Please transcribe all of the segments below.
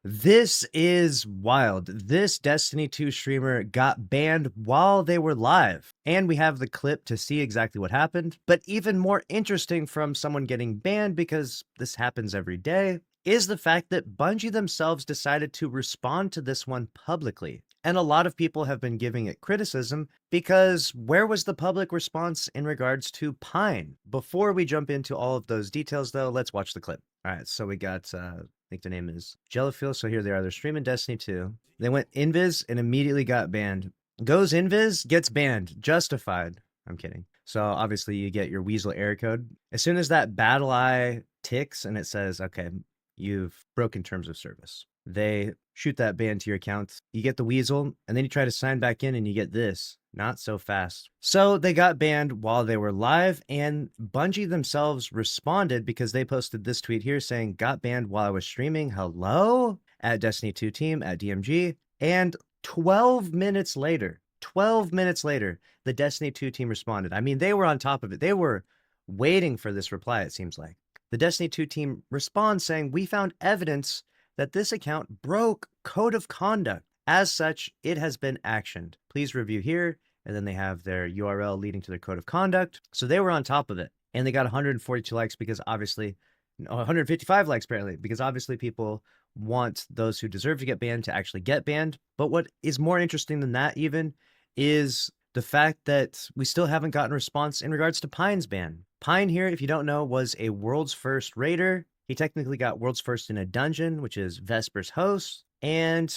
This is wild. This Destiny 2 streamer got banned while they were live. And we have the clip to see exactly what happened. But even more interesting from someone getting banned, because this happens every day, is the fact that Bungie themselves decided to respond to this one publicly. And a lot of people have been giving it criticism because where was the public response in regards to Pine? Before we jump into all of those details, though, let's watch the clip. All right, so we got I think the name is Jellyfield. So here they are. They're streaming Destiny 2. They went invis and immediately got banned. Goes invis, gets banned. Justified. I'm kidding. So obviously you get your Weasel error code. As soon as that battle eye ticks and it says, okay, you've broken terms of service, they shoot that ban to your account. You get the Weasel, and then you try to sign back in and you get this. Not so fast. So they got banned while they were live, and Bungie themselves responded because they posted this tweet here saying, got banned while I was streaming. Hello? At Destiny 2 team, at DMG. And 12 minutes later, the Destiny 2 team responded. I mean, they were on top of it. They were waiting for this reply, it seems like. The Destiny 2 team responds saying, we found evidence that this account broke code of conduct. As such, it has been actioned. Please review here. And then they have their URL leading to their code of conduct. So they were on top of it. And they got 142 likes because obviously, 155 likes apparently, because obviously people want those who deserve to get banned to actually get banned. But what is more interesting than that even is the fact that we still haven't gotten a response in regards to Pine's ban. Pine here, if you don't know, was a world's first raider. He technically got world's first in a dungeon, which is Vesper's host. And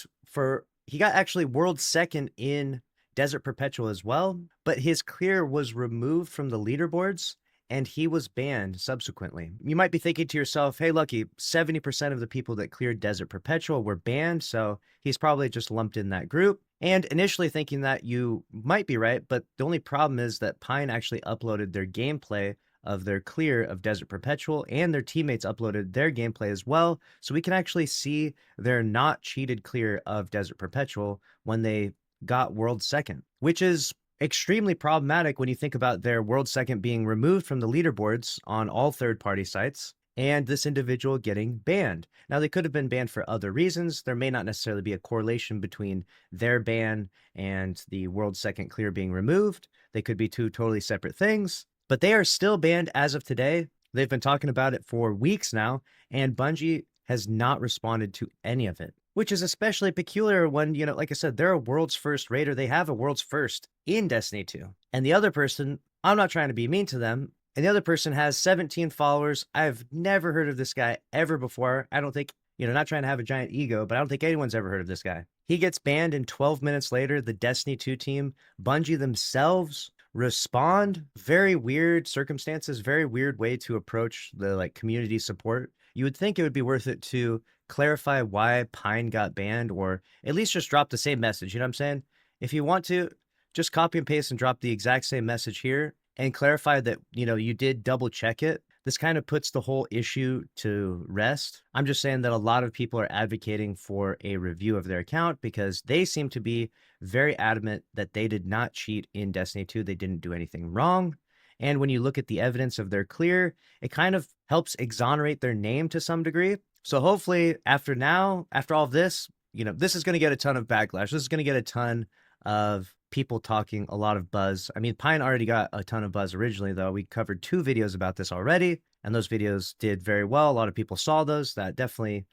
he got actually world's second in Desert Perpetual as well, but his clear was removed from the leaderboards and he was banned subsequently. You might be thinking to yourself, hey, Lucky, 70% of the people that cleared Desert Perpetual were banned, so he's probably just lumped in that group. And initially thinking that you might be right, but the only problem is that Pine actually uploaded their gameplay of their clear of Desert Perpetual, and their teammates uploaded their gameplay as well. So we can actually see their not cheated clear of Desert Perpetual when they got world second, which is extremely problematic when you think about their world second being removed from the leaderboards on all third-party sites and this individual getting banned. Now, they could have been banned for other reasons. There may not necessarily be a correlation between their ban and the world second clear being removed. They could be two totally separate things. But they are still banned as of today. They've been talking about it for weeks now, and Bungie has not responded to any of it, which is especially peculiar when, like I said, they're a world's first raider. They have a world's first in Destiny 2. And the other person, I'm not trying to be mean to them, and the other person has 17 followers. I've never heard of this guy ever before. I don't think, not trying to have a giant ego, but I don't think anyone's ever heard of this guy. He gets banned, and 12 minutes later, the Destiny 2 team, Bungie themselves, respond. Very weird circumstances, very weird way to approach the community support. You would think it would be worth it to clarify why Pine got banned, or at least just drop the same message. You know what I'm saying? If you want to, just copy and paste and drop the exact same message here and clarify that, you did double check it. This kind of puts the whole issue to rest. I'm just saying that a lot of people are advocating for a review of their account because they seem to be very adamant that they did not cheat in Destiny 2. They didn't do anything wrong. And when you look at the evidence of their clear, it kind of helps exonerate their name to some degree. So hopefully after all of this, this is going to get a ton of backlash. This is going to get a ton of people talking, a lot of buzz. I mean, Pine already got a ton of buzz originally, though. We covered 2 videos about this already, and those videos did very well. A lot of people saw those. That definitely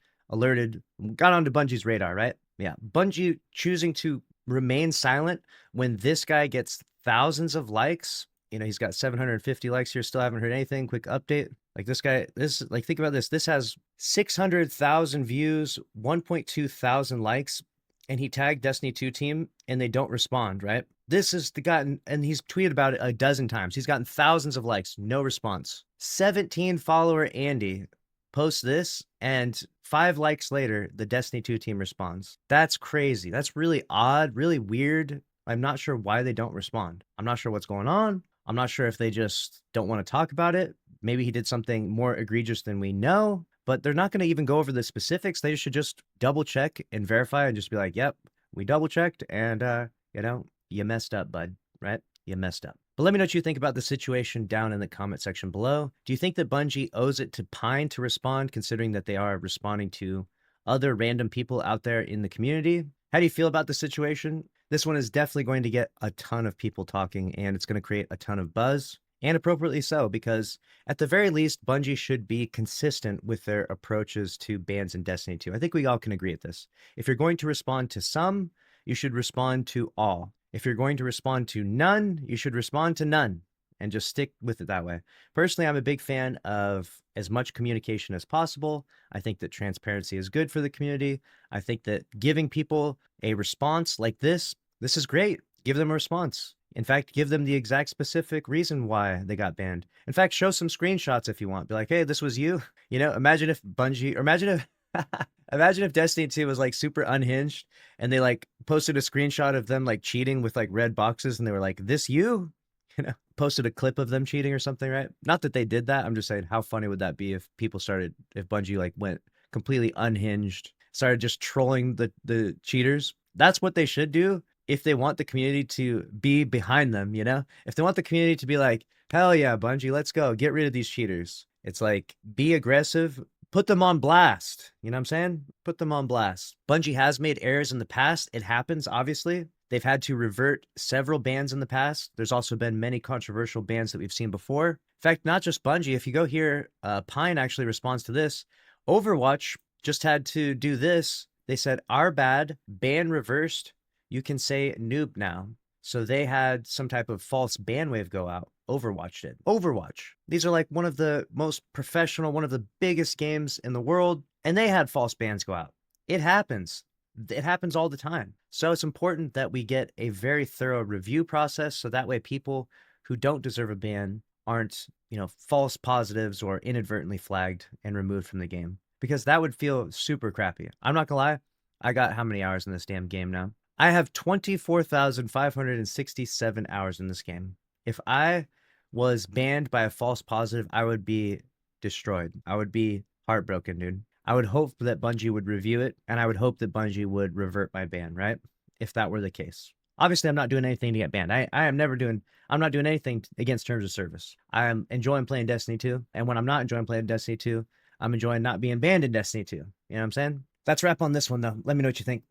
got onto Bungie's radar, right? Yeah, Bungie choosing to remain silent when this guy gets thousands of likes. He's got 750 likes here. Still haven't heard anything. Quick update. This guy, think about this. This has 600,000 views, 1.2 thousand likes, and he tagged Destiny 2 team and they don't respond, right? This is and he's tweeted about it a dozen times. He's gotten thousands of likes, no response. 17 follower Andy posts this, and 5 likes later, the Destiny 2 team responds. That's crazy. That's really odd, really weird. I'm not sure why they don't respond. I'm not sure what's going on. I'm not sure if they just don't want to talk about it. Maybe he did something more egregious than we know, but they're not going to even go over the specifics. They should just double check and verify and just be like, yep, we double checked and, you messed up, bud, right? You messed up. But let me know what you think about the situation down in the comment section below. Do you think that Bungie owes it to Pine to respond, considering that they are responding to other random people out there in the community. How do you feel about the situation? This one is definitely going to get a ton of people talking, and it's going to create a ton of buzz, and appropriately so, because at the very least, Bungie should be consistent with their approaches to bans in Destiny 2. I think we all can agree at this. If you're going to respond to some, you should respond to all. If you're going to respond to none, you should respond to none and just stick with it that way. Personally, I'm a big fan of as much communication as possible. I think that transparency is good for the community. I think that giving people a response like this is great. Give them a response. In fact, give them the exact specific reason why they got banned. In fact, show some screenshots if you want. Be like, hey, this was you. You know, imagine if Bungie, or imagine if imagine if Destiny 2 was like super unhinged and they like posted a screenshot of them like cheating with like red boxes and they were like, this you? You know, posted a clip of them cheating or something, right? Not that they did that. I'm just saying, how funny would that be if people started, if Bungie like went completely unhinged, started just trolling the cheaters? That's what they should do if they want the community to be behind them, you know? If they want the community to be like, hell yeah, Bungie, let's go, get rid of these cheaters. It's like, be aggressive, put them on blast. You know what I'm saying? Put them on blast. Bungie has made errors in the past. It happens, obviously. They've had to revert several bans in the past. There's also been many controversial bans that we've seen before. In fact, not just Bungie. If you go here, Pine actually responds to this. Overwatch just had to do this. They said, our bad, ban reversed. You can say noob now. So they had some type of false ban wave go out. Overwatch did. Overwatch. These are like one of the most professional, one of the biggest games in the world, and they had false bans go out. It happens. It happens all the time. So it's important that we get a very thorough review process so that way people who don't deserve a ban aren't, you know, false positives or inadvertently flagged and removed from the game. Because that would feel super crappy. I'm not gonna lie, I got how many hours in this damn game now? I have 24,567 hours in this game. If I was banned by a false positive, I would be destroyed. I would be heartbroken, dude. I would hope that Bungie would review it, and I would hope that Bungie would revert my ban, right? If that were the case. Obviously, I'm not doing anything to get banned. I'm not doing anything against terms of service. I'm enjoying playing Destiny 2, and when I'm not enjoying playing Destiny 2, I'm enjoying not being banned in Destiny 2. You know what I'm saying? That's a wrap on this one, though. Let me know what you think.